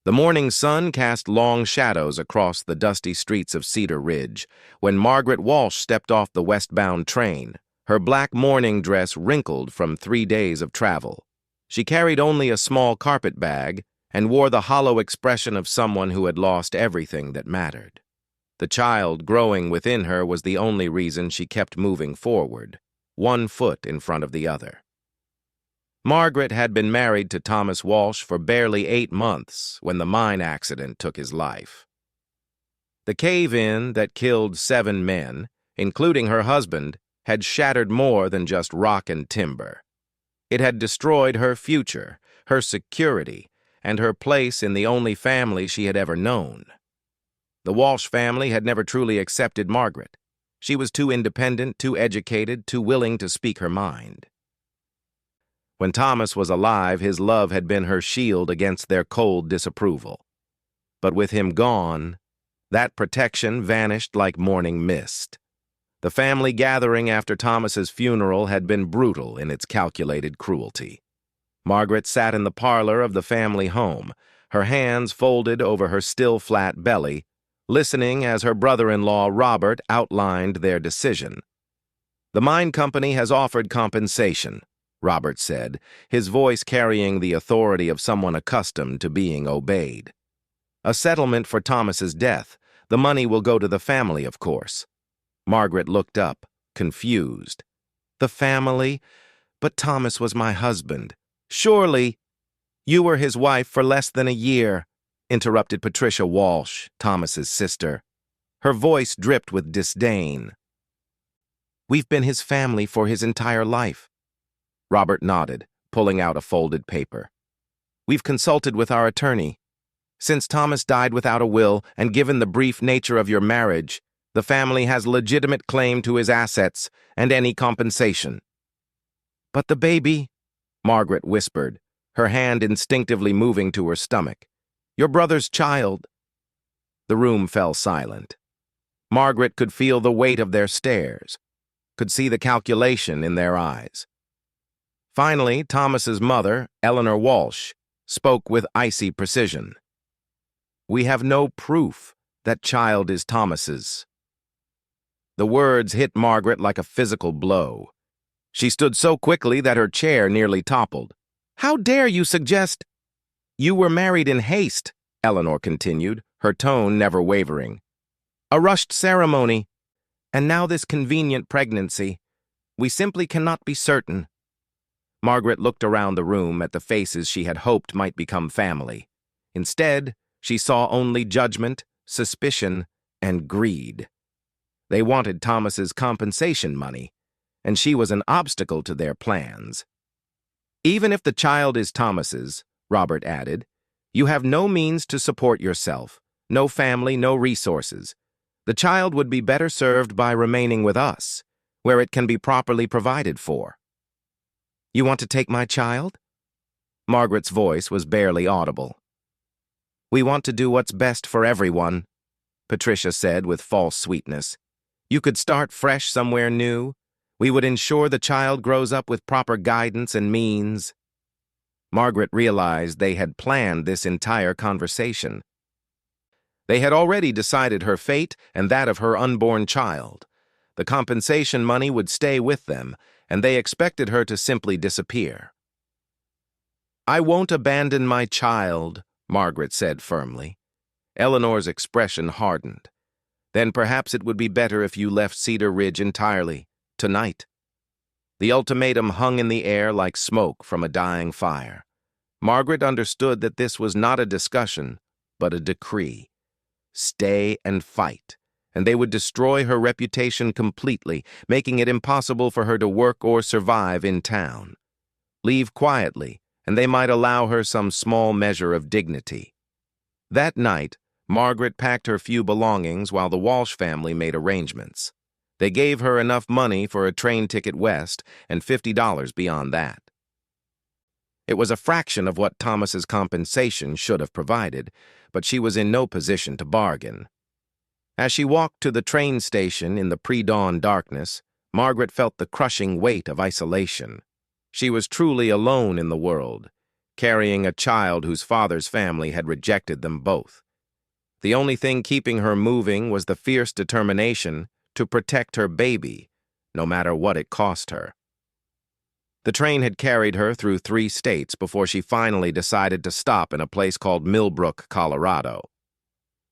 The morning sun cast long shadows across the dusty streets of Cedar Ridge when Margaret Walsh stepped off the westbound train, her black morning dress wrinkled from 3 days of travel. She carried only a small carpet bag and wore the hollow expression of someone who had lost everything that mattered. The child growing within her was the only reason she kept moving forward, one foot in front of the other. Margaret had been married to Thomas Walsh for barely 8 months when the mine accident took his life. The cave-in that killed 7 men, including her husband, had shattered more than just rock and timber. It had destroyed her future, her security, and her place in the only family she had ever known. The Walsh family had never truly accepted Margaret. She was too independent, too educated, too willing to speak her mind. When Thomas was alive, his love had been her shield against their cold disapproval. But with him gone, that protection vanished like morning mist. The family gathering after Thomas's funeral had been brutal in its calculated cruelty. Margaret sat in the parlor of the family home, her hands folded over her still flat belly, listening as her brother-in-law Robert outlined their decision. "The mine company has offered compensation," Robert said, his voice carrying the authority of someone accustomed to being obeyed. "A settlement for Thomas's death. The money will go to the family, of course." Margaret looked up, confused. "The family? But Thomas was my husband. Surely—" "You were his wife for less than a year," interrupted Patricia Walsh, Thomas's sister. Her voice dripped with disdain. "We've been his family for his entire life." Robert nodded, pulling out a folded paper. "We've consulted with our attorney. Since Thomas died without a will, and given the brief nature of your marriage, the family has legitimate claim to his assets and any compensation." "But the baby," Margaret whispered, her hand instinctively moving to her stomach. "Your brother's child." The room fell silent. Margaret could feel the weight of their stares, could see the calculation in their eyes. Finally, Thomas's mother, Eleanor Walsh, spoke with icy precision. "We have no proof that child is Thomas's." The words hit Margaret like a physical blow. She stood so quickly that her chair nearly toppled. "How dare you suggest—" "You were married in haste," Eleanor continued, her tone never wavering. "A rushed ceremony, and now this convenient pregnancy. We simply cannot be certain." Margaret looked around the room at the faces she had hoped might become family. Instead, she saw only judgment, suspicion, and greed. They wanted Thomas's compensation money, and she was an obstacle to their plans. "Even if the child is Thomas's," Robert added, "you have no means to support yourself, no family, no resources. The child would be better served by remaining with us, where it can be properly provided for." "You want to take my child?" Margaret's voice was barely audible. "We want to do what's best for everyone," Patricia said with false sweetness. "You could start fresh somewhere new. We would ensure the child grows up with proper guidance and means." Margaret realized they had planned this entire conversation. They had already decided her fate and that of her unborn child. The compensation money would stay with them, and they expected her to simply disappear. "I won't abandon my child," Margaret said firmly. Eleanor's expression hardened. "Then perhaps it would be better if you left Cedar Ridge entirely, tonight." The ultimatum hung in the air like smoke from a dying fire. Margaret understood that this was not a discussion, but a decree. Stay and fight, and they would destroy her reputation completely, making it impossible for her to work or survive in town. Leave quietly, and they might allow her some small measure of dignity. That night, Margaret packed her few belongings while the Walsh family made arrangements. They gave her enough money for a train ticket west and $50 beyond that. It was a fraction of what Thomas's compensation should have provided, but she was in no position to bargain. As she walked to the train station in the pre-dawn darkness, Margaret felt the crushing weight of isolation. She was truly alone in the world, carrying a child whose father's family had rejected them both. The only thing keeping her moving was the fierce determination to protect her baby, no matter what it cost her. The train had carried her through 3 states before she finally decided to stop in a place called Millbrook, Colorado.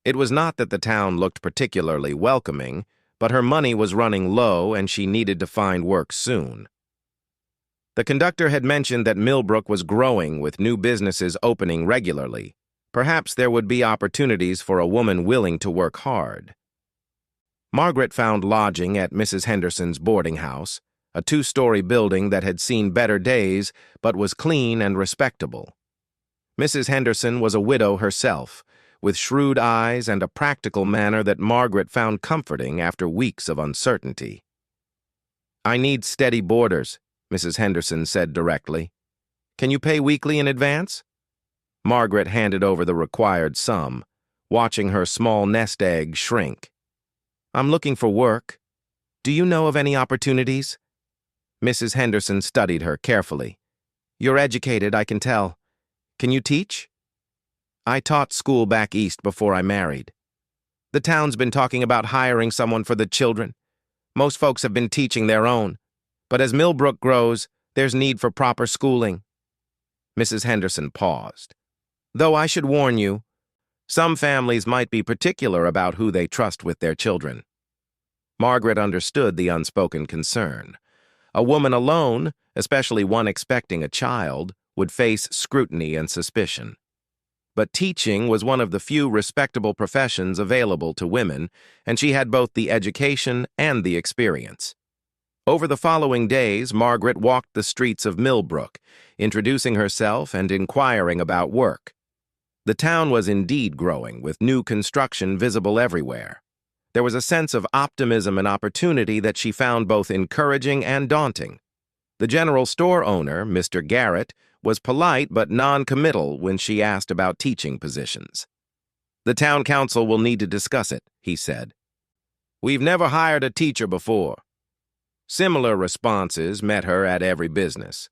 It was not that the town looked particularly welcoming, but her money was running low and she needed to find work soon. The conductor had mentioned that Millbrook was growing with new businesses opening regularly. Perhaps there would be opportunities for a woman willing to work hard. Margaret found lodging at Mrs. Henderson's boarding house, a 2-story building that had seen better days but was clean and respectable. Mrs. Henderson was a widow herself, with shrewd eyes and a practical manner that Margaret found comforting after weeks of uncertainty. "I need steady boarders," Mrs. Henderson said directly. "Can you pay weekly in advance?" Margaret handed over the required sum, watching her small nest egg shrink. "I'm looking for work. Do you know of any opportunities?" Mrs. Henderson studied her carefully. "You're educated, I can tell. Can you teach?" "I taught school back east before I married. The town's been talking about hiring someone for the children. Most folks have been teaching their own. But as Millbrook grows, there's need for proper schooling." Mrs. Henderson paused. "Though I should warn you, some families might be particular about who they trust with their children." Margaret understood the unspoken concern. A woman alone, especially one expecting a child, would face scrutiny and suspicion. But teaching was one of the few respectable professions available to women, and she had both the education and the experience. Over the following days, Margaret walked the streets of Millbrook, introducing herself and inquiring about work. The town was indeed growing, with new construction visible everywhere. There was a sense of optimism and opportunity that she found both encouraging and daunting. The general store owner, Mr. Garrett, was polite but non-committal when she asked about teaching positions. "The town council will need to discuss it," he said. "We've never hired a teacher before." Similar responses met her at every business.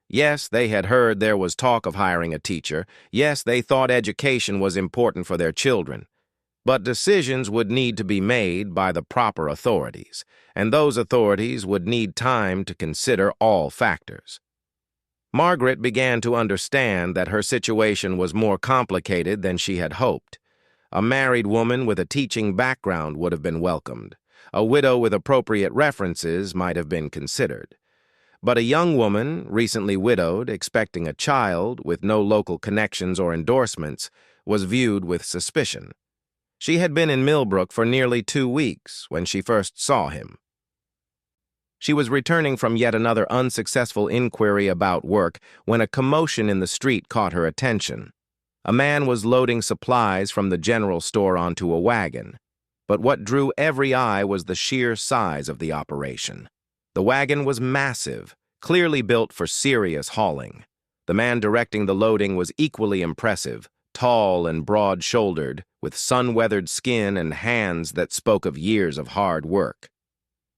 Yes, they had heard there was talk of hiring a teacher. Yes, they thought education was important for their children. But decisions would need to be made by the proper authorities, and those authorities would need time to consider all factors. Margaret began to understand that her situation was more complicated than she had hoped. A married woman with a teaching background would have been welcomed. A widow with appropriate references might have been considered. But a young woman, recently widowed, expecting a child, with no local connections or endorsements, was viewed with suspicion. She had been in Millbrook for nearly 2 weeks when she first saw him. She was returning from yet another unsuccessful inquiry about work when a commotion in the street caught her attention. A man was loading supplies from the general store onto a wagon. But what drew every eye was the sheer size of the operation. The wagon was massive, clearly built for serious hauling. The man directing the loading was equally impressive, tall and broad-shouldered, with sun-weathered skin and hands that spoke of years of hard work.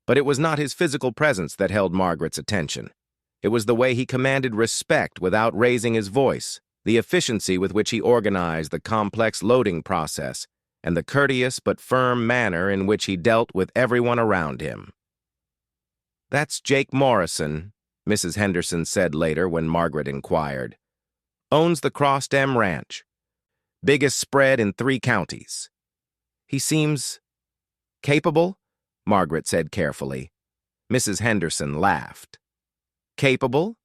But it was not his physical presence that held Margaret's attention. It was the way he commanded respect without raising his voice, the efficiency with which he organized the complex loading process, and the courteous but firm manner in which he dealt with everyone around him. "That's Jake Morrison," Mrs. Henderson said later when Margaret inquired. "Owns the Cross Dam Ranch. Biggest spread in 3 counties. He seems capable," Margaret said carefully. Mrs. Henderson laughed. "Capable?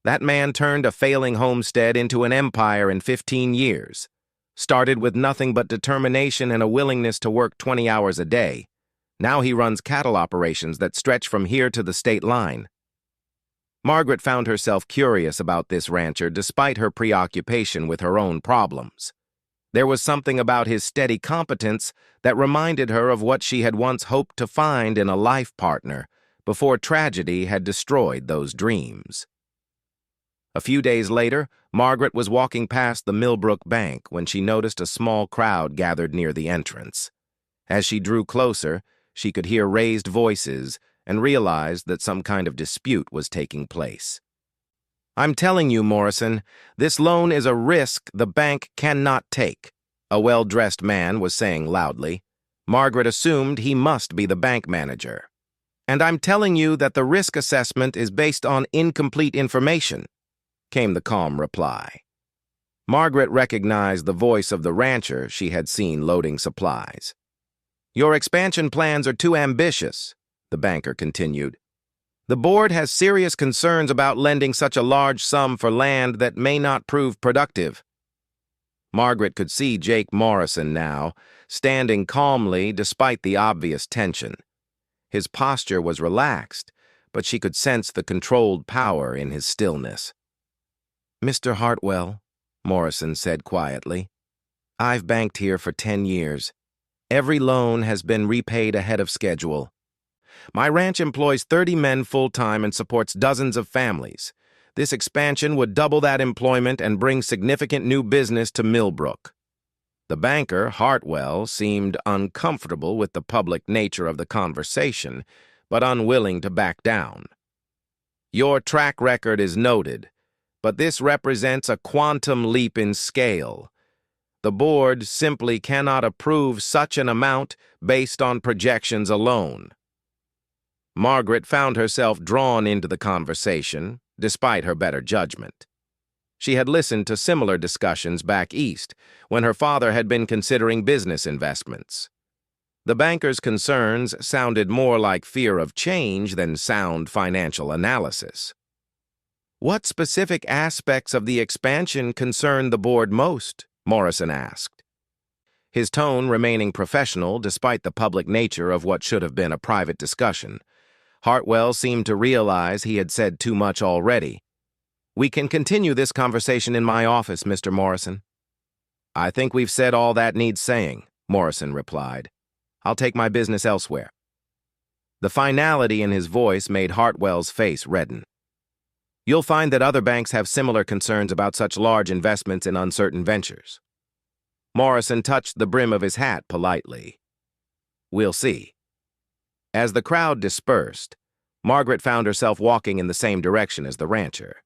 That man turned a failing homestead into an empire in 15 years. Started with nothing but determination and a willingness to work 20 hours a day. Now he runs cattle operations that stretch from here to the state line." Margaret found herself curious about this rancher despite her preoccupation with her own problems. There was something about his steady competence that reminded her of what she had once hoped to find in a life partner before tragedy had destroyed those dreams. A few days later, Margaret was walking past the Millbrook Bank when she noticed a small crowd gathered near the entrance. As she drew closer, she could hear raised voices and realized that some kind of dispute was taking place. I'm telling you, Morrison, this loan is a risk the bank cannot take, a well-dressed man was saying loudly. Margaret assumed he must be the bank manager. And I'm telling you that the risk assessment is based on incomplete information, came the calm reply. Margaret recognized the voice of the rancher she had seen loading supplies. Your expansion plans are too ambitious, the banker continued. The board has serious concerns about lending such a large sum for land that may not prove productive. Margaret could see Jake Morrison now, standing calmly despite the obvious tension. His posture was relaxed, but she could sense the controlled power in his stillness. Mr. Hartwell, Morrison said quietly, I've banked here for 10 years. Every loan has been repaid ahead of schedule. My ranch employs 30 men full-time and supports dozens of families. This expansion would double that employment and bring significant new business to Millbrook. The banker, Hartwell, seemed uncomfortable with the public nature of the conversation, but unwilling to back down. Your track record is noted, but this represents a quantum leap in scale. The board simply cannot approve such an amount based on projections alone. Margaret found herself drawn into the conversation, despite her better judgment. She had listened to similar discussions back east, when her father had been considering business investments. The banker's concerns sounded more like fear of change than sound financial analysis. What specific aspects of the expansion concern the board most? Morrison asked. His tone remaining professional despite the public nature of what should have been a private discussion. Hartwell seemed to realize he had said too much already. We can continue this conversation in my office, Mr. Morrison. I think we've said all that needs saying, Morrison replied. I'll take my business elsewhere. The finality in his voice made Hartwell's face redden. You'll find that other banks have similar concerns about such large investments in uncertain ventures. Morrison touched the brim of his hat politely. We'll see. As the crowd dispersed, Margaret found herself walking in the same direction as the rancher.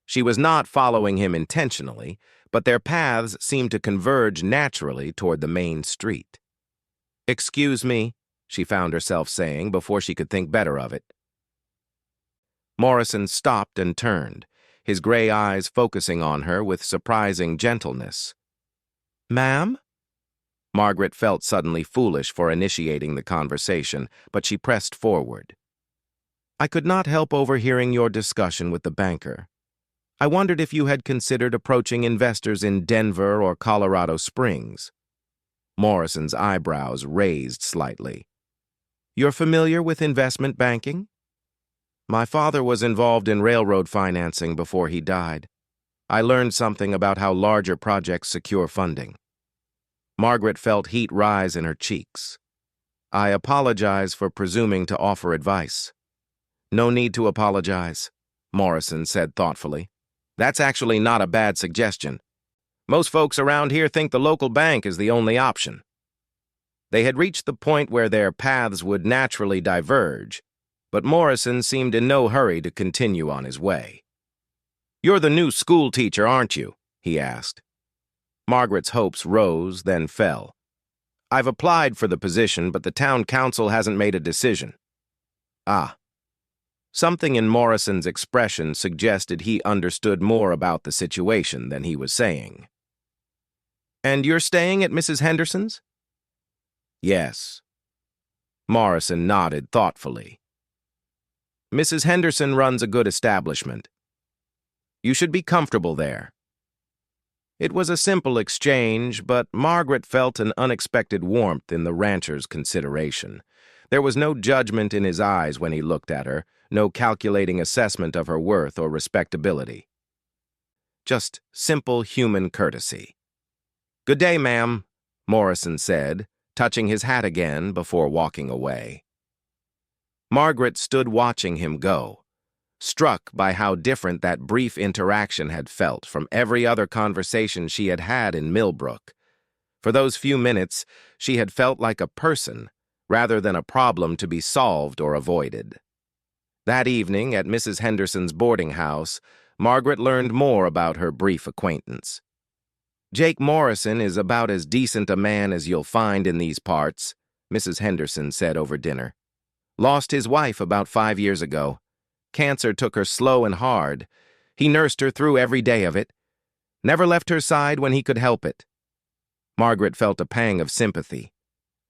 She was not following him intentionally, but their paths seemed to converge naturally toward the main street. Excuse me, she found herself saying before she could think better of it. Morrison stopped and turned, his gray eyes focusing on her with surprising gentleness. Ma'am? Margaret felt suddenly foolish for initiating the conversation, but she pressed forward. I could not help overhearing your discussion with the banker. I wondered if you had considered approaching investors in Denver or Colorado Springs. Morrison's eyebrows raised slightly. You're familiar with investment banking? My father was involved in railroad financing before he died. I learned something about how larger projects secure funding. Margaret felt heat rise in her cheeks. I apologize for presuming to offer advice. No need to apologize, Morrison said thoughtfully. That's actually not a bad suggestion. Most folks around here think the local bank is the only option. They had reached the point where their paths would naturally diverge, but Morrison seemed in no hurry to continue on his way. You're the new school teacher, aren't you? He asked. Margaret's hopes rose, then fell. I've applied for the position, but the town council hasn't made a decision. Ah. Something in Morrison's expression suggested he understood more about the situation than he was saying. And you're staying at Mrs. Henderson's? Yes. Morrison nodded thoughtfully. Mrs. Henderson runs a good establishment. You should be comfortable there. It was a simple exchange, but Margaret felt an unexpected warmth in the rancher's consideration. There was no judgment in his eyes when he looked at her, no calculating assessment of her worth or respectability. Just simple human courtesy. Good day, ma'am, Morrison said, touching his hat again before walking away. Margaret stood watching him go, struck by how different that brief interaction had felt from every other conversation she had had in Millbrook. For those few minutes, she had felt like a person, rather than a problem to be solved or avoided. That evening, at Mrs. Henderson's boarding house, Margaret learned more about her brief acquaintance. "Jake Morrison is about as decent a man as you'll find in these parts," Mrs. Henderson said over dinner. "Lost his wife about 5 years ago. Cancer took her slow and hard. He nursed her through every day of it. Never left her side when he could help it." Margaret felt a pang of sympathy.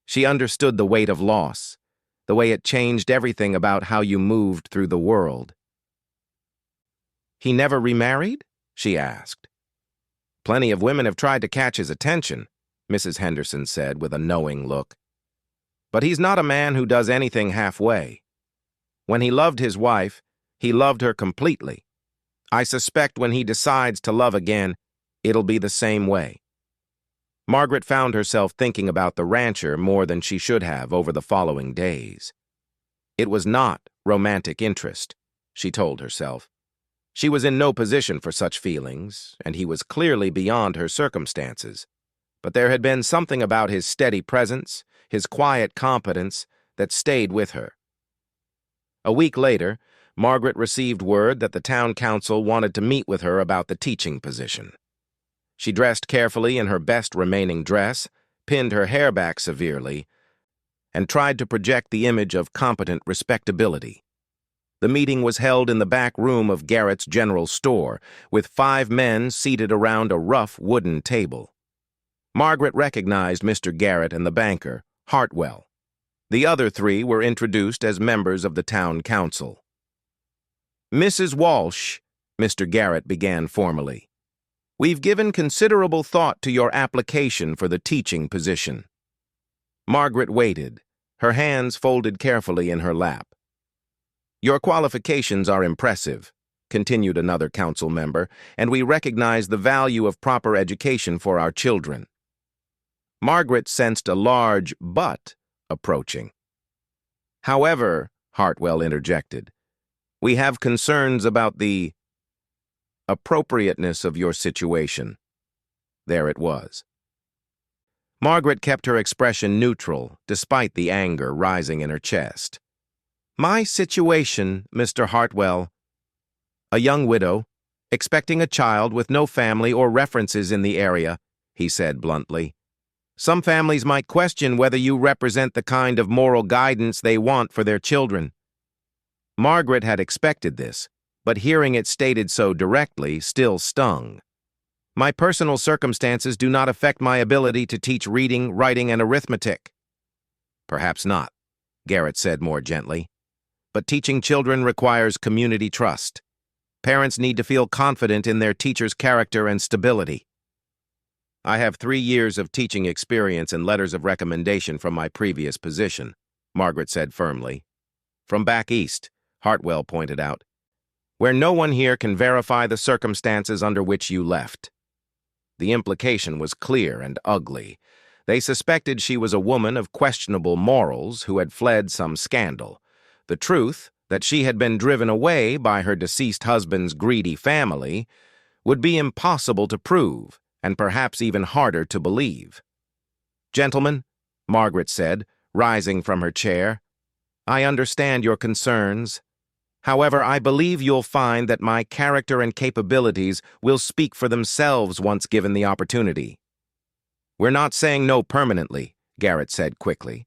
She understood the weight of loss, the way it changed everything about how you moved through the world. "He never remarried?" she asked. "Plenty of women have tried to catch his attention," Mrs. Henderson said with a knowing look. "But he's not a man who does anything halfway. When he loved his wife, he loved her completely. I suspect when he decides to love again, it'll be the same way." Margaret found herself thinking about the rancher more than she should have over the following days. It was not romantic interest, she told herself. She was in no position for such feelings, and he was clearly beyond her circumstances. But there had been something about his steady presence, his quiet competence, that stayed with her. A week later, Margaret received word that the town council wanted to meet with her about the teaching position. She dressed carefully in her best remaining dress, pinned her hair back severely, and tried to project the image of competent respectability. The meeting was held in the back room of Garrett's general store, with 5 men seated around a rough wooden table. Margaret recognized Mr. Garrett and the banker, Hartwell. The other 3 were introduced as members of the town council. "Mrs. Walsh," Mr. Garrett began formally, "we've given considerable thought to your application for the teaching position." Margaret waited, her hands folded carefully in her lap. "Your qualifications are impressive," continued another council member, "and we recognize the value of proper education for our children." Margaret sensed a large but approaching. "However," Hartwell interjected, "we have concerns about the appropriateness of your situation." There it was. Margaret kept her expression neutral, despite the anger rising in her chest. "My situation, Mr. Hartwell. A young widow, expecting a child with no family or references in the area," he said bluntly. "Some families might question whether you represent the kind of moral guidance they want for their children." Margaret had expected this, but hearing it stated so directly still stung. "My personal circumstances do not affect my ability to teach reading, writing, and arithmetic." "Perhaps not," Garrett said more gently. "But teaching children requires community trust. Parents need to feel confident in their teacher's character and stability." "I have 3 years of teaching experience and letters of recommendation from my previous position," Margaret said firmly. "From back east," Hartwell pointed out, "where no one here can verify the circumstances under which you left." The implication was clear and ugly. They suspected she was a woman of questionable morals who had fled some scandal. The truth, that she had been driven away by her deceased husband's greedy family, would be impossible to prove, and perhaps even harder to believe. "Gentlemen," Margaret said, rising from her chair, "I understand your concerns. However, I believe you'll find that my character and capabilities will speak for themselves once given the opportunity." "We're not saying no permanently," Garrett said quickly.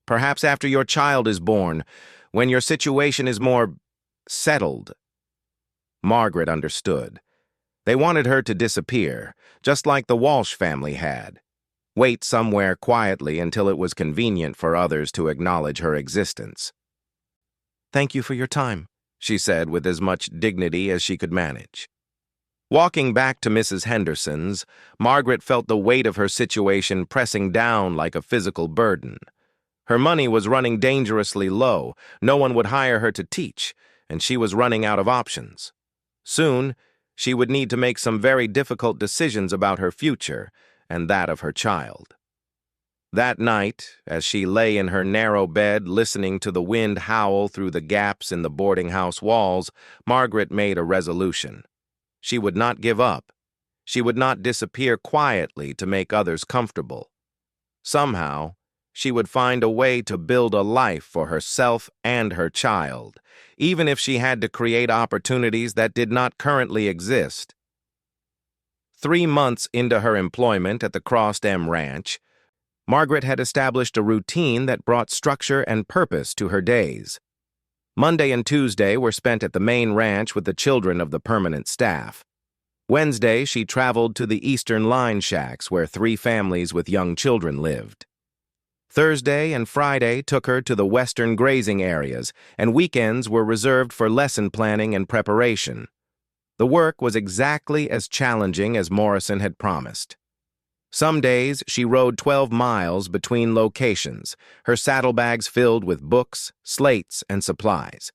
"Perhaps after your child is born, when your situation is more settled." Margaret understood. They wanted her to disappear, just like the Walsh family had. Wait somewhere quietly until it was convenient for others to acknowledge her existence. "Thank you for your time," she said with as much dignity as she could manage. Walking back to Mrs. Henderson's, Margaret felt the weight of her situation pressing down like a physical burden. Her money was running dangerously low, no one would hire her to teach, and she was running out of options. Soon, she would need to make some very difficult decisions about her future and that of her child. That night, as she lay in her narrow bed listening to the wind howl through the gaps in the boarding house walls, Margaret made a resolution. She would not give up. She would not disappear quietly to make others comfortable. Somehow, She would find a way to build a life for herself and her child, even if she had to create opportunities that did not currently exist. 3 months into her employment at the Crossed M Ranch, Margaret had established a routine that brought structure and purpose to her days. Monday and Tuesday were spent at the main ranch with the children of the permanent staff. Wednesday, she traveled to the Eastern Line shacks where 3 families with young children lived. Thursday and Friday took her to the western grazing areas, and weekends were reserved for lesson planning and preparation. The work was exactly as challenging as Morrison had promised. Some days, she rode 12 miles between locations, her saddlebags filled with books, slates, and supplies.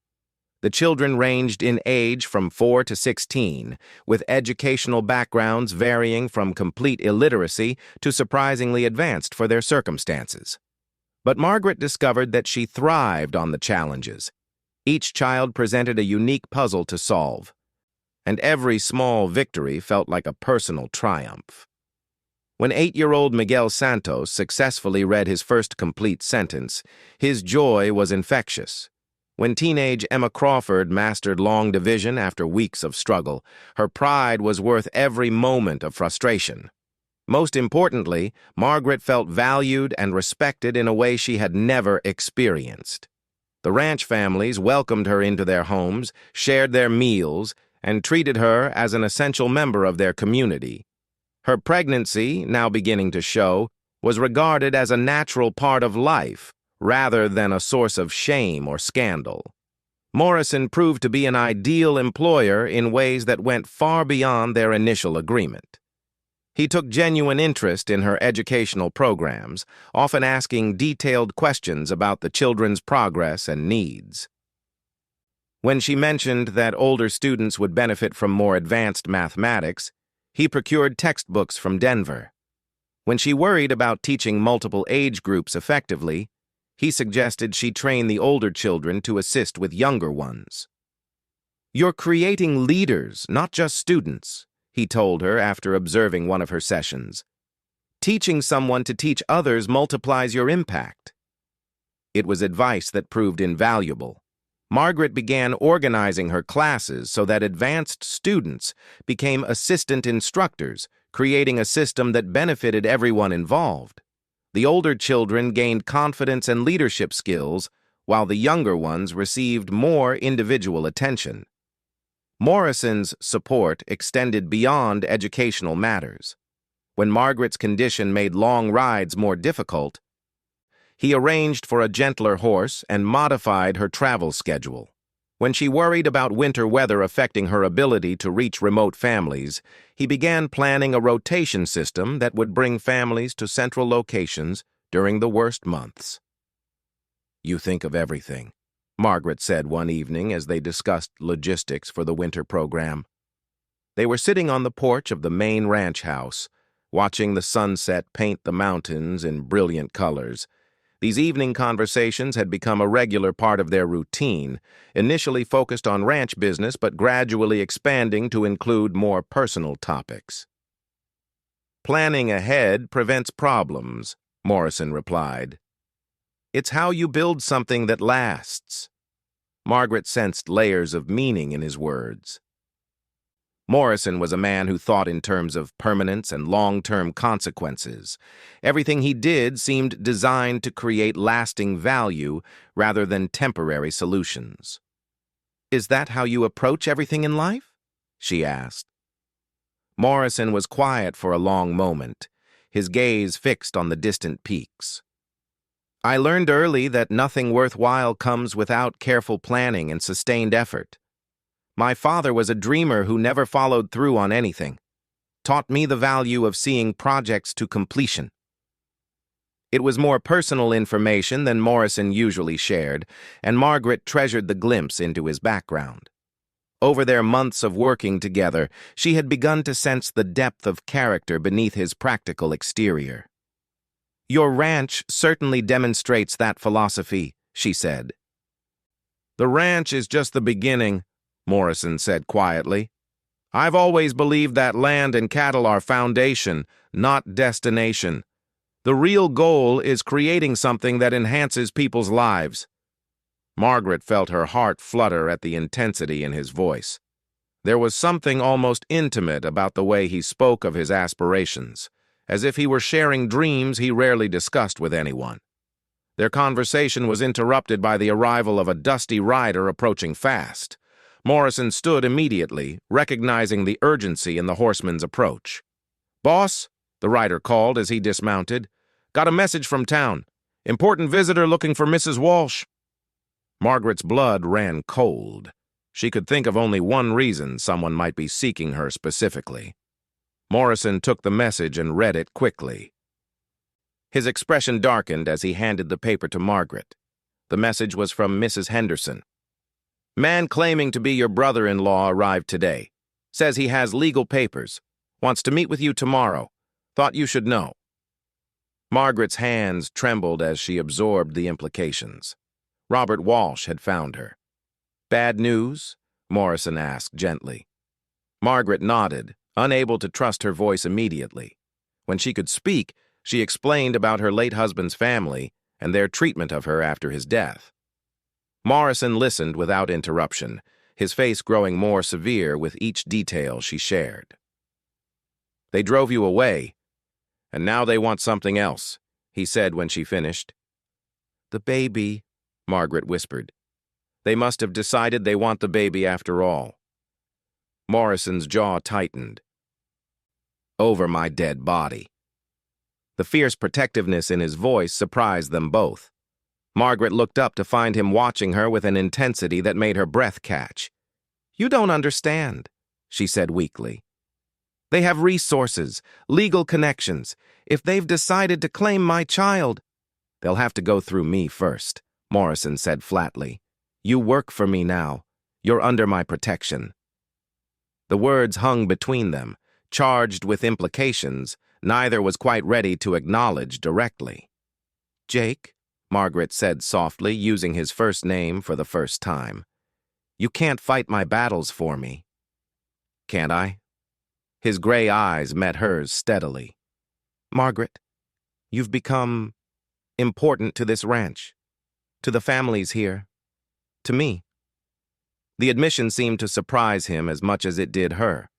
The children ranged in age from 4 to 16, with educational backgrounds varying from complete illiteracy to surprisingly advanced for their circumstances. But Margaret discovered that she thrived on the challenges. Each child presented a unique puzzle to solve, and every small victory felt like a personal triumph. When 8-year-old Miguel Santos successfully read his first complete sentence, his joy was infectious. When teenage Emma Crawford mastered long division after weeks of struggle, her pride was worth every moment of frustration. Most importantly, Margaret felt valued and respected in a way she had never experienced. The ranch families welcomed her into their homes, shared their meals, and treated her as an essential member of their community. Her pregnancy, now beginning to show, was regarded as a natural part of life, rather than a source of shame or scandal. Morrison proved to be an ideal employer in ways that went far beyond their initial agreement. He took genuine interest in her educational programs, often asking detailed questions about the children's progress and needs. When she mentioned that older students would benefit from more advanced mathematics, he procured textbooks from Denver. When she worried about teaching multiple age groups effectively, he suggested she train the older children to assist with younger ones. "You're creating leaders, not just students," he told her after observing one of her sessions. "Teaching someone to teach others multiplies your impact." It was advice that proved invaluable. Margaret began organizing her classes so that advanced students became assistant instructors, creating a system that benefited everyone involved. The older children gained confidence and leadership skills, while the younger ones received more individual attention. Morrison's support extended beyond educational matters. When Margaret's condition made long rides more difficult, he arranged for a gentler horse and modified her travel schedule. When she worried about winter weather affecting her ability to reach remote families, he began planning a rotation system that would bring families to central locations during the worst months. "You think of everything," Margaret said one evening as they discussed logistics for the winter program. They were sitting on the porch of the main ranch house, watching the sunset paint the mountains in brilliant colors. These evening conversations had become a regular part of their routine, initially focused on ranch business but gradually expanding to include more personal topics. "Planning ahead prevents problems," Morrison replied. "It's how you build something that lasts." Margaret sensed layers of meaning in his words. Morrison was a man who thought in terms of permanence and long-term consequences. Everything he did seemed designed to create lasting value rather than temporary solutions. "Is that how you approach everything in life?" she asked. Morrison was quiet for a long moment, his gaze fixed on the distant peaks. "I learned early that nothing worthwhile comes without careful planning and sustained effort. My father was a dreamer who never followed through on anything, taught me the value of seeing projects to completion." It was more personal information than Morrison usually shared, and Margaret treasured the glimpse into his background. Over their months of working together, she had begun to sense the depth of character beneath his practical exterior. "Your ranch certainly demonstrates that philosophy," she said. "The ranch is just the beginning," Morrison said quietly. "I've always believed that land and cattle are foundation, not destination. The real goal is creating something that enhances people's lives. Margaret felt her heart flutter at the intensity in his voice. There was something almost intimate about the way he spoke of his aspirations, as if he were sharing dreams he rarely discussed with anyone. Their conversation was interrupted by the arrival of a dusty rider approaching fast. Morrison stood immediately, recognizing the urgency in the horseman's approach. "Boss," the rider called as he dismounted, "got a message from town. Important visitor looking for Mrs. Walsh." Margaret's blood ran cold. She could think of only one reason someone might be seeking her specifically. Morrison took the message and read it quickly. His expression darkened as he handed the paper to Margaret. The message was from Mrs. Henderson. "Man claiming to be your brother-in-law arrived today. Says he has legal papers. Wants to meet with you tomorrow. Thought you should know." Margaret's hands trembled as she absorbed the implications. Robert Walsh had found her. "Bad news?" Morrison asked gently. Margaret nodded, unable to trust her voice immediately. When she could speak, she explained about her late husband's family and their treatment of her after his death. Morrison listened without interruption, his face growing more severe with each detail she shared. "They drove you away, and now they want something else," he said when she finished. "The baby," Margaret whispered. "They must have decided they want the baby after all." Morrison's jaw tightened. "Over my dead body." The fierce protectiveness in his voice surprised them both. Margaret looked up to find him watching her with an intensity that made her breath catch. "You don't understand," she said weakly. "They have resources, legal connections. If they've decided to claim my child, they'll have to go through me first," Morrison said flatly. "You work for me now. You're under my protection." The words hung between them, charged with implications neither was quite ready to acknowledge directly. "Jake," Margaret said softly, using his first name for the first time, "you can't fight my battles for me." "Can't I?" His gray eyes met hers steadily. "Margaret, you've become important to this ranch, to the families here, to me." The admission seemed to surprise him as much as it did her.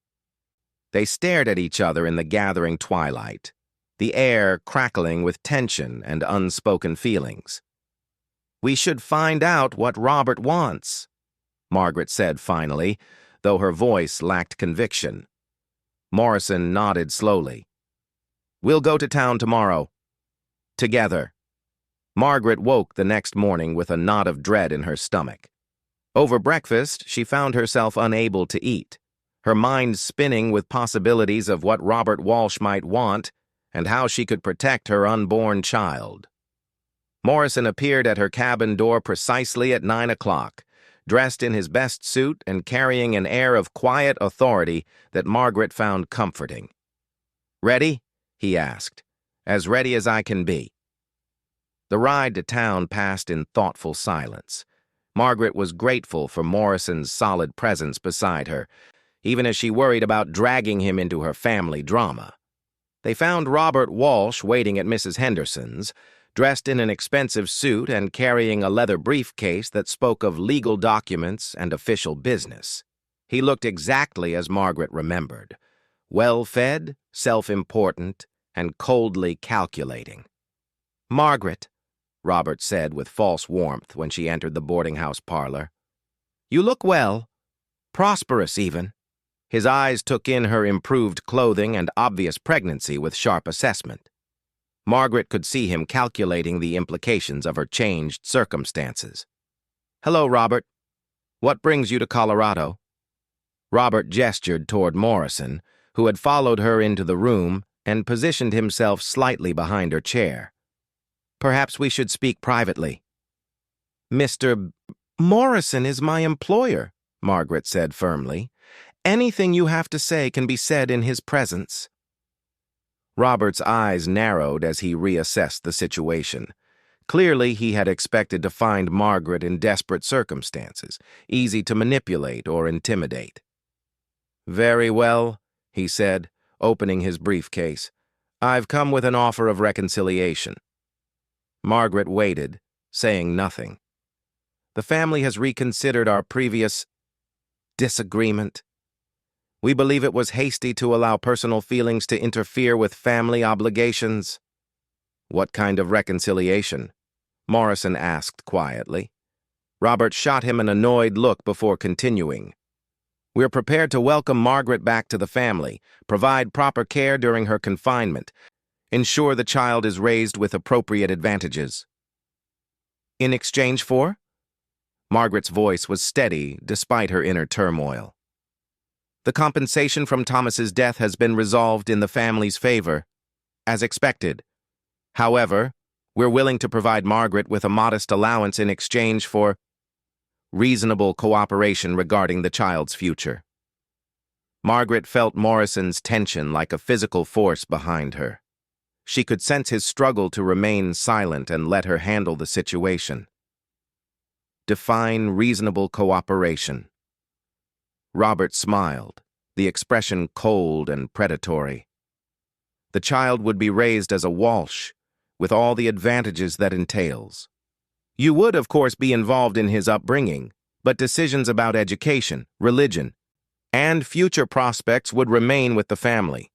They stared at each other in the gathering twilight, the air crackling with tension and unspoken feelings. "We should find out what Robert wants," Margaret said finally, though her voice lacked conviction. Morrison nodded slowly. "We'll go to town tomorrow. Together." Margaret woke the next morning with a knot of dread in her stomach. Over breakfast, she found herself unable to eat, her mind spinning with possibilities of what Robert Walsh might want and how she could protect her unborn child. Morrison appeared at her cabin door precisely at 9 o'clock, dressed in his best suit and carrying an air of quiet authority that Margaret found comforting. "Ready?" he asked. "As ready as I can be." The ride to town passed in thoughtful silence. Margaret was grateful for Morrison's solid presence beside her, even as she worried about dragging him into her family drama. They found Robert Walsh waiting at Mrs. Henderson's, dressed in an expensive suit and carrying a leather briefcase that spoke of legal documents and official business. He looked exactly as Margaret remembered, well-fed, self-important, and coldly calculating. "Margaret," Robert said with false warmth when she entered the boarding-house parlor, "you look well, prosperous even." His eyes took in her improved clothing and obvious pregnancy with sharp assessment. Margaret could see him calculating the implications of her changed circumstances. "Hello, Robert. What brings you to Colorado?" Robert gestured toward Morrison, who had followed her into the room and positioned himself slightly behind her chair. "Perhaps we should speak privately." "Mr. Morrison is my employer," Margaret said firmly. "Anything you have to say can be said in his presence." Robert's eyes narrowed as he reassessed the situation. Clearly, he had expected to find Margaret in desperate circumstances, easy to manipulate or intimidate. "Very well," he said, opening his briefcase. I've come with an offer of reconciliation. Margaret waited, saying nothing. The family has reconsidered our previous disagreement. We believe it was hasty to allow personal feelings to interfere with family obligations. What kind of reconciliation? Morrison asked quietly. Robert shot him an annoyed look before continuing. We're prepared to welcome Margaret back to the family, provide proper care during her confinement, ensure the child is raised with appropriate advantages. In exchange for? Margaret's voice was steady despite her inner turmoil. The compensation from Thomas's death has been resolved in the family's favor, as expected. However, we're willing to provide Margaret with a modest allowance in exchange for reasonable cooperation regarding the child's future. Margaret felt Morrison's tension like a physical force behind her. She could sense his struggle to remain silent and let her handle the situation. Define reasonable cooperation. Robert smiled, the expression cold and predatory. The child would be raised as a Walsh, with all the advantages that entails. You would, of course, be involved in his upbringing, but decisions about education, religion, and future prospects would remain with the family.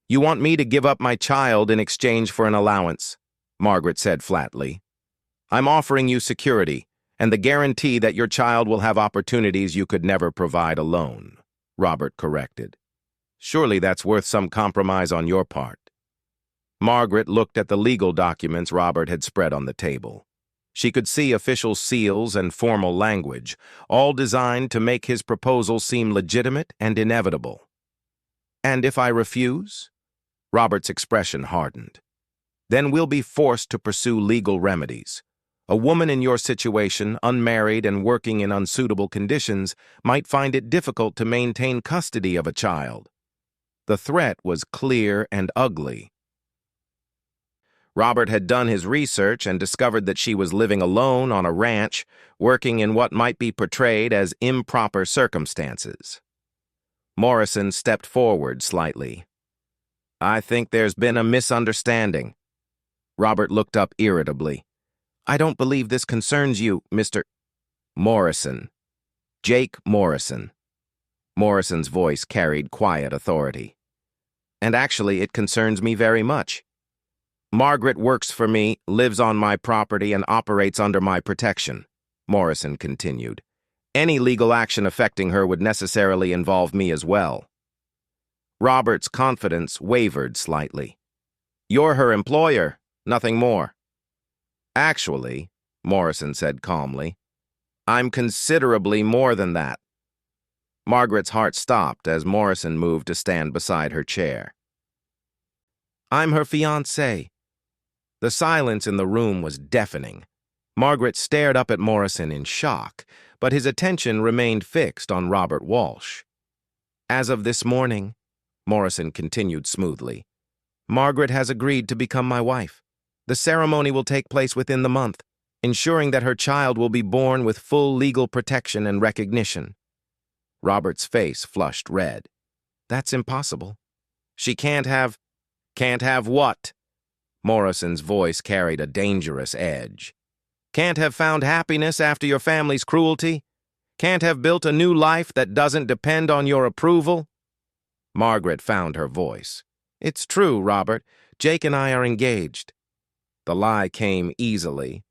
You want me to give up my child in exchange for an allowance, Margaret said flatly. I'm offering you security and the guarantee that your child will have opportunities you could never provide alone, Robert corrected. Surely that's worth some compromise on your part. Margaret looked at the legal documents Robert had spread on the table. She could see official seals and formal language, all designed to make his proposal seem legitimate and inevitable. And if I refuse? Robert's expression hardened. Then we'll be forced to pursue legal remedies. A woman in your situation, unmarried and working in unsuitable conditions, might find it difficult to maintain custody of a child. The threat was clear and ugly. Robert had done his research and discovered that she was living alone on a ranch, working in what might be portrayed as improper circumstances. Morrison stepped forward slightly. I think there's been a misunderstanding. Robert looked up irritably. I don't believe this concerns you, Mr. Morrison. Jake Morrison. Morrison's voice carried quiet authority. And actually, it concerns me very much. Margaret works for me, lives on my property, and operates under my protection, Morrison continued. Any legal action affecting her would necessarily involve me as well. Robert's confidence wavered slightly. You're her employer, nothing more. Actually, Morrison said calmly, I'm considerably more than that. Margaret's heart stopped as Morrison moved to stand beside her chair. I'm her fiancé. The silence in the room was deafening. Margaret stared up at Morrison in shock, but his attention remained fixed on Robert Walsh. As of this morning, Morrison continued smoothly, Margaret has agreed to become my wife. The ceremony will take place within the month, ensuring that her child will be born with full legal protection and recognition. Robert's face flushed red. That's impossible. She can't have what? Morrison's voice carried a dangerous edge. Can't have found happiness after your family's cruelty? Can't have built a new life that doesn't depend on your approval? Margaret found her voice. It's true, Robert. Jake and I are engaged. The lie came easily.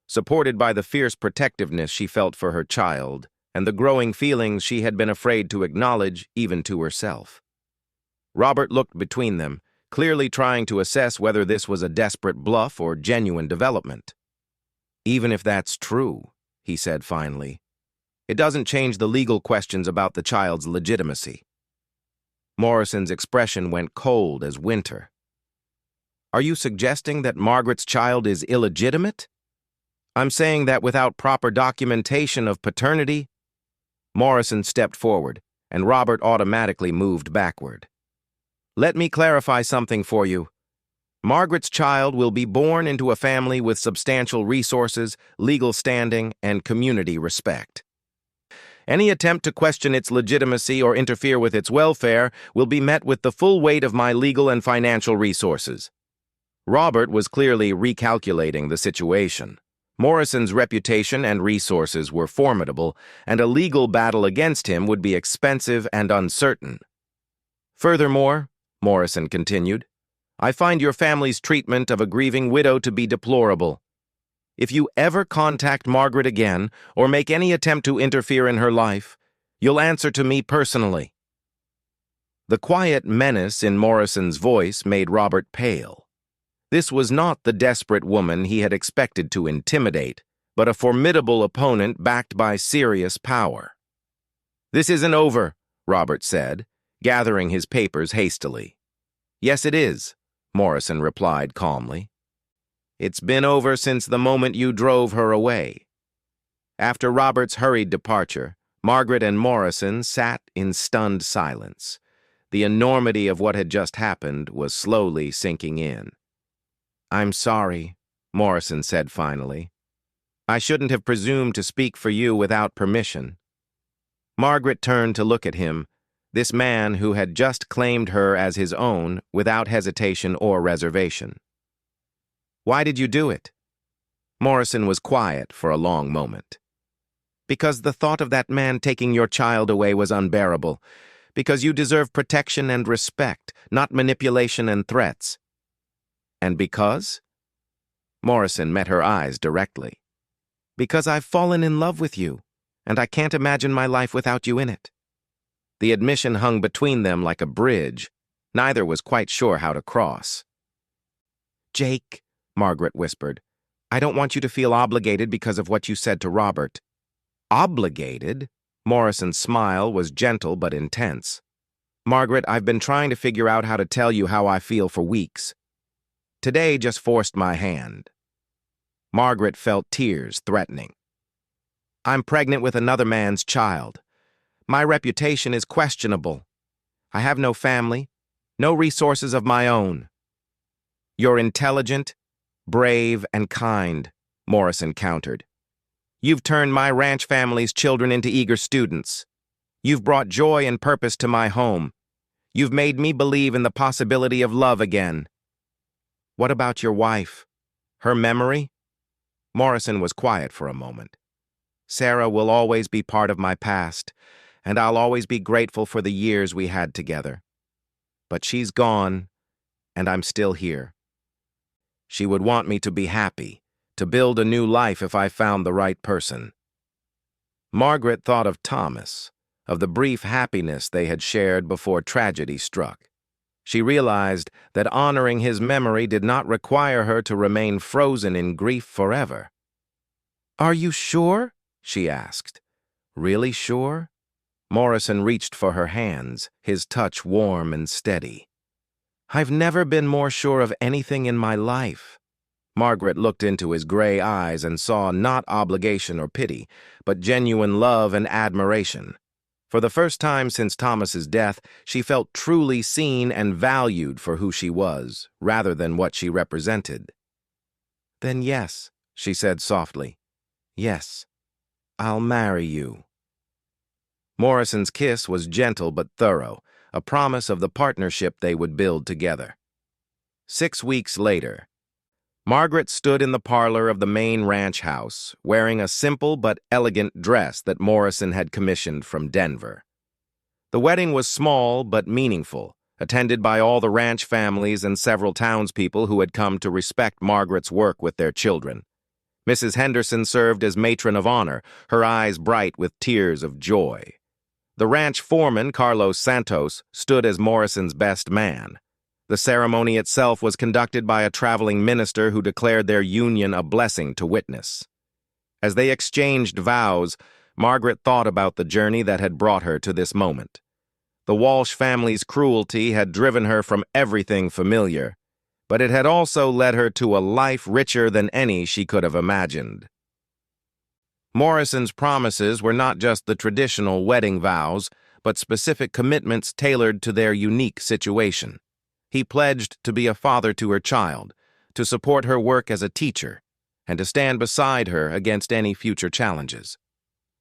Supported by the fierce protectiveness she felt for her child and the growing feelings she had been afraid to acknowledge even to herself. Robert looked between them, clearly trying to assess whether this was a desperate bluff or genuine development. Even if that's true, he said finally, it doesn't change the legal questions about the child's legitimacy. Morrison's expression went cold as winter. Are you suggesting that Margaret's child is illegitimate? I'm saying that without proper documentation of paternity. Morrison stepped forward, and Robert automatically moved backward. Let me clarify something for you. Margaret's child will be born into a family with substantial resources, legal standing, and community respect. Any attempt to question its legitimacy or interfere with its welfare will be met with the full weight of my legal and financial resources." Robert was clearly recalculating the situation. Morrison's reputation and resources were formidable, and a legal battle against him would be expensive and uncertain. "Furthermore," Morrison continued, "I find your family's treatment of a grieving widow to be deplorable. If you ever contact Margaret again or make any attempt to interfere in her life, you'll answer to me personally." The quiet menace in Morrison's voice made Robert pale. This was not the desperate woman he had expected to intimidate, but a formidable opponent backed by serious power. "This isn't over," Robert said, gathering his papers hastily. "Yes, it is," Morrison replied calmly. "It's been over since the moment you drove her away." After Robert's hurried departure, Margaret and Morrison sat in stunned silence. The enormity of what had just happened was slowly sinking in. "I'm sorry," Morrison said finally. "I shouldn't have presumed to speak for you without permission." Margaret turned to look at him, this man who had just claimed her as his own without hesitation or reservation. "Why did you do it?" Morrison was quiet for a long moment. "Because the thought of that man taking your child away was unbearable. Because you deserve protection and respect, not manipulation and threats." "And because?" Morrison met her eyes directly. "Because I've fallen in love with you, and I can't imagine my life without you in it." The admission hung between them like a bridge. Neither was quite sure how to cross. "Jake," Margaret whispered, "I don't want you to feel obligated because of what you said to Robert." "Obligated?" Morrison's smile was gentle but intense. "Margaret, I've been trying to figure out how to tell you how I feel for weeks. Today just forced my hand." Margaret felt tears threatening. "I'm pregnant with another man's child. My reputation is questionable. I have no family, no resources of my own." "You're intelligent, brave, and kind," Morrison countered. "You've turned my ranch family's children into eager students. You've brought joy and purpose to my home. You've made me believe in the possibility of love again." "What about your wife? Her memory?" Morrison was quiet for a moment. "Sarah will always be part of my past, and I'll always be grateful for the years we had together. But she's gone, and I'm still here. She would want me to be happy, to build a new life if I found the right person." Margaret thought of Thomas, of the brief happiness they had shared before tragedy struck. She realized that honoring his memory did not require her to remain frozen in grief forever. "Are you sure?" she asked. "Really sure?" Morrison reached for her hands, his touch warm and steady. "I've never been more sure of anything in my life." Margaret looked into his gray eyes and saw not obligation or pity, but genuine love and admiration. For the first time since Thomas's death, she felt truly seen and valued for who she was, rather than what she represented. "Then yes," she said softly. "Yes, I'll marry you." Morrison's kiss was gentle but thorough, a promise of the partnership they would build together. 6 weeks later, Margaret stood in the parlor of the main ranch house, wearing a simple but elegant dress that Morrison had commissioned from Denver. The wedding was small but meaningful, attended by all the ranch families and several townspeople who had come to respect Margaret's work with their children. Mrs. Henderson served as matron of honor, her eyes bright with tears of joy. The ranch foreman, Carlos Santos, stood as Morrison's best man. The ceremony itself was conducted by a traveling minister who declared their union a blessing to witness. As they exchanged vows, Margaret thought about the journey that had brought her to this moment. The Walsh family's cruelty had driven her from everything familiar, but it had also led her to a life richer than any she could have imagined. Morrison's promises were not just the traditional wedding vows, but specific commitments tailored to their unique situation. He pledged to be a father to her child, to support her work as a teacher, and to stand beside her against any future challenges.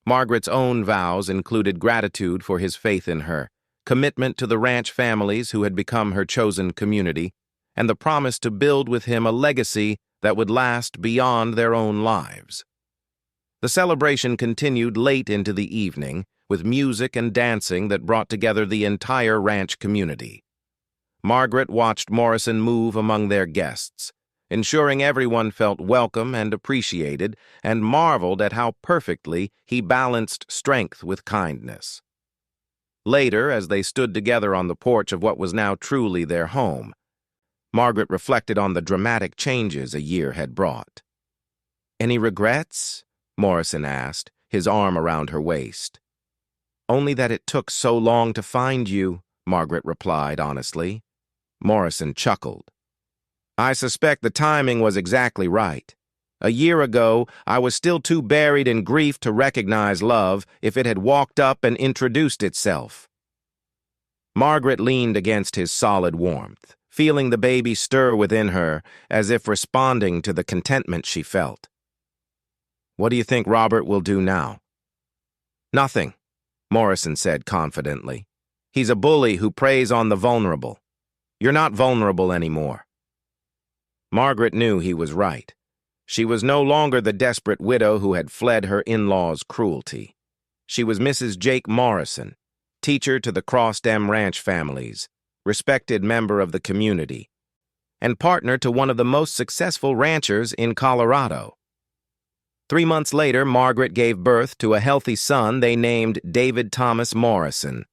Margaret's own vows included gratitude for his faith in her, commitment to the ranch families who had become her chosen community, and the promise to build with him a legacy that would last beyond their own lives. The celebration continued late into the evening, with music and dancing that brought together the entire ranch community. Margaret watched Morrison move among their guests, ensuring everyone felt welcome and appreciated, and marveled at how perfectly he balanced strength with kindness. Later, as they stood together on the porch of what was now truly their home, Margaret reflected on the dramatic changes a year had brought. "Any regrets?" Morrison asked, his arm around her waist. "Only that it took so long to find you," Margaret replied honestly. Morrison chuckled. "I suspect the timing was exactly right. A year ago, I was still too buried in grief to recognize love if it had walked up and introduced itself." Margaret leaned against his solid warmth, feeling the baby stir within her as if responding to the contentment she felt. "What do you think Robert will do now?" "Nothing," Morrison said confidently. "He's a bully who preys on the vulnerable. You're not vulnerable anymore." Margaret knew he was right. She was no longer the desperate widow who had fled her in-laws' cruelty. She was Mrs. Jake Morrison, teacher to the Crossdam Ranch families, respected member of the community, and partner to one of the most successful ranchers in Colorado. 3 months later, Margaret gave birth to a healthy son they named David Thomas Morrison.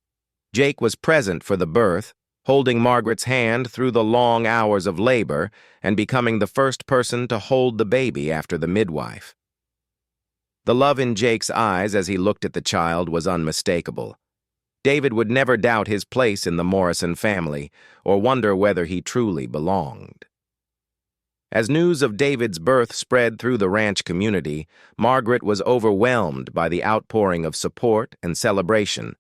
Jake was present for the birth, holding Margaret's hand through the long hours of labor and becoming the first person to hold the baby after the midwife. The love in Jake's eyes as he looked at the child was unmistakable. David would never doubt his place in the Morrison family or wonder whether he truly belonged. As news of David's birth spread through the ranch community, Margaret was overwhelmed by the outpouring of support and celebration.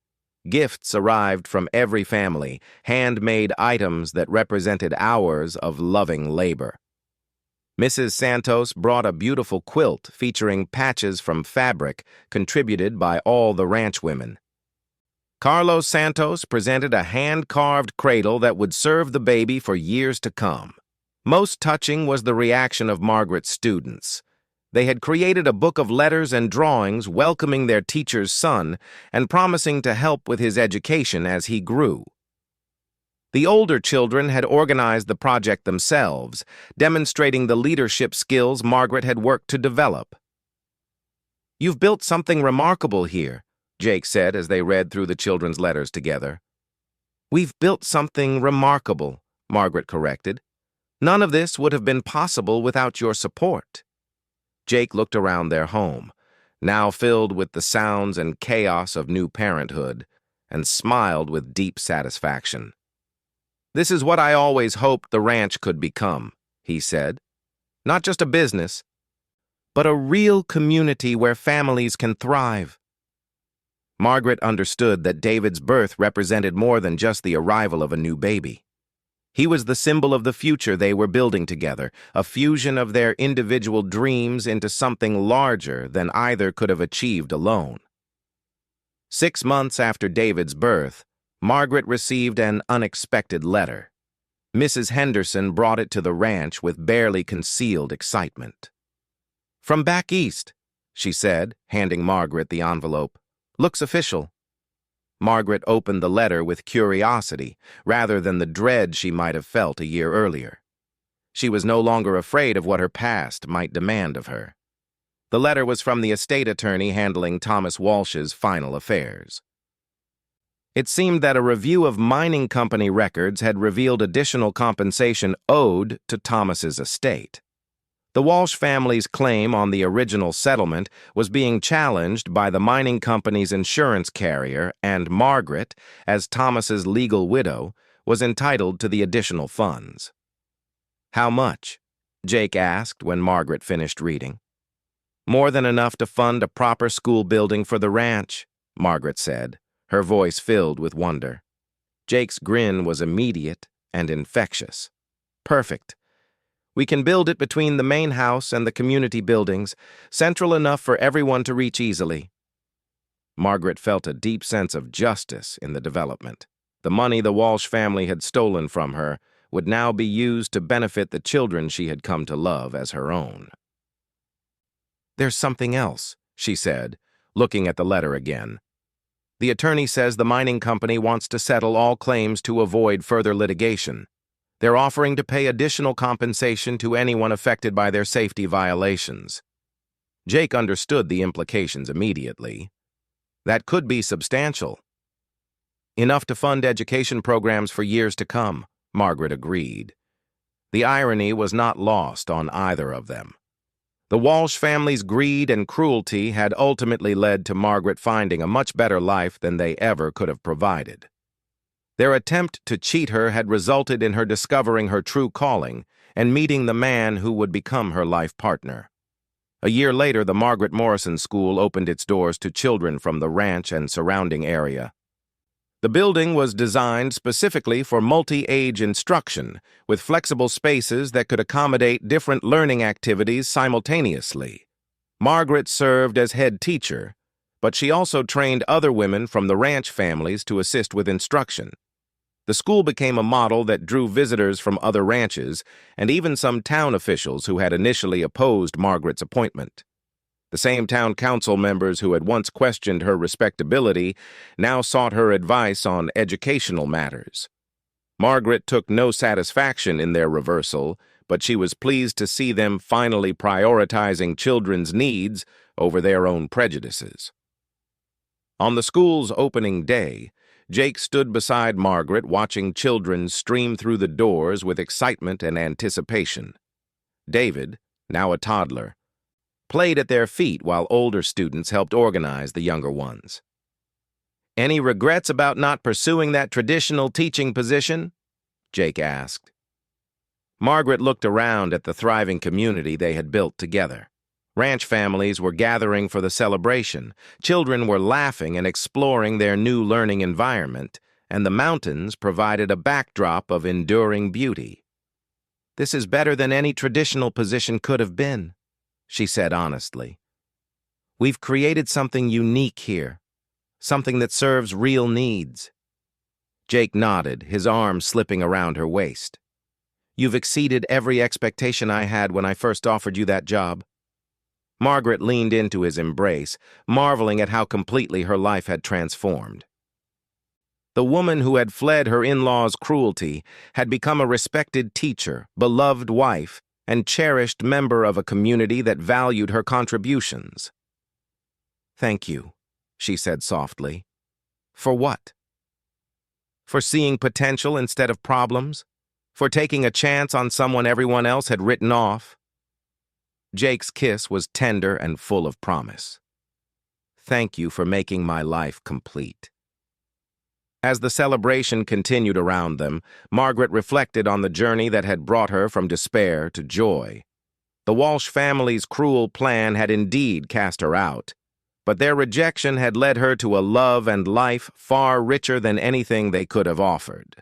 Gifts arrived from every family, handmade items that represented hours of loving labor. Mrs. Santos brought a beautiful quilt featuring patches from fabric contributed by all the ranch women. Carlos Santos presented a hand-carved cradle that would serve the baby for years to come. Most touching was the reaction of Margaret's students. They had created a book of letters and drawings welcoming their teacher's son and promising to help with his education as he grew. The older children had organized the project themselves, demonstrating the leadership skills Margaret had worked to develop. "You've built something remarkable here," Jake said as they read through the children's letters together. "We've built something remarkable," Margaret corrected. "None of this would have been possible without your support." Jake looked around their home, now filled with the sounds and chaos of new parenthood, and smiled with deep satisfaction. "This is what I always hoped the ranch could become," he said. "Not just a business, but a real community where families can thrive." Margaret understood that David's birth represented more than just the arrival of a new baby. He was the symbol of the future they were building together, a fusion of their individual dreams into something larger than either could have achieved alone. 6 months after David's birth, Margaret received an unexpected letter. Mrs. Henderson brought it to the ranch with barely concealed excitement. "From back east," she said, handing Margaret the envelope. "Looks official." Margaret opened the letter with curiosity, rather than the dread she might have felt a year earlier. She was no longer afraid of what her past might demand of her. The letter was from the estate attorney handling Thomas Walsh's final affairs. It seemed that a review of mining company records had revealed additional compensation owed to Thomas's estate. The Walsh family's claim on the original settlement was being challenged by the mining company's insurance carrier, and Margaret, as Thomas's legal widow, was entitled to the additional funds. "How much?" Jake asked when Margaret finished reading. "More than enough to fund a proper school building for the ranch," Margaret said, her voice filled with wonder. Jake's grin was immediate and infectious. "Perfect. We can build it between the main house and the community buildings, central enough for everyone to reach easily." Margaret felt a deep sense of justice in the development. The money the Walsh family had stolen from her would now be used to benefit the children she had come to love as her own. "There's something else," she said, looking at the letter again. "The attorney says the mining company wants to settle all claims to avoid further litigation. They're offering to pay additional compensation to anyone affected by their safety violations." Jake understood the implications immediately. That could be substantial. "Enough to fund education programs for years to come," Margaret agreed. The irony was not lost on either of them. The Walsh family's greed and cruelty had ultimately led to Margaret finding a much better life than they ever could have provided. Their attempt to cheat her had resulted in her discovering her true calling and meeting the man who would become her life partner. A year later, the Margaret Morrison School opened its doors to children from the ranch and surrounding area. The building was designed specifically for multi-age instruction, with flexible spaces that could accommodate different learning activities simultaneously. Margaret served as head teacher, but she also trained other women from the ranch families to assist with instruction. The school became a model that drew visitors from other ranches and even some town officials who had initially opposed Margaret's appointment. The same town council members who had once questioned her respectability now sought her advice on educational matters. Margaret took no satisfaction in their reversal, but she was pleased to see them finally prioritizing children's needs over their own prejudices. On the school's opening day, Jake stood beside Margaret watching children stream through the doors with excitement and anticipation. David, now a toddler, played at their feet while older students helped organize the younger ones. "Any regrets about not pursuing that traditional teaching position?" Jake asked. Margaret looked around at the thriving community they had built together. Ranch families were gathering for the celebration, children were laughing and exploring their new learning environment, and the mountains provided a backdrop of enduring beauty. "This is better than any traditional position could have been," she said honestly. "We've created something unique here, something that serves real needs." Jake nodded, his arm slipping around her waist. "You've exceeded every expectation I had when I first offered you that job." Margaret leaned into his embrace, marveling at how completely her life had transformed. The woman who had fled her in-laws' cruelty had become a respected teacher, beloved wife, and cherished member of a community that valued her contributions. "Thank you," she said softly. "For what?" "For seeing potential instead of problems? For taking a chance on someone everyone else had written off?" Jake's kiss was tender and full of promise. "Thank you for making my life complete." As the celebration continued around them, Margaret reflected on the journey that had brought her from despair to joy. The Walsh family's cruel plan had indeed cast her out, but their rejection had led her to a love and life far richer than anything they could have offered.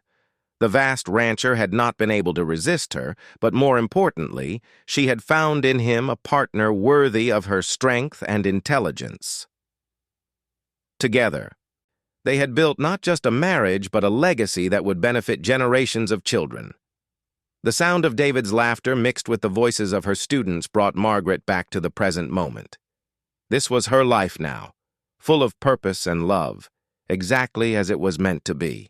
The vast rancher had not been able to resist her, but more importantly, she had found in him a partner worthy of her strength and intelligence. Together, they had built not just a marriage, but a legacy that would benefit generations of children. The sound of David's laughter mixed with the voices of her students brought Margaret back to the present moment. This was her life now, full of purpose and love, exactly as it was meant to be.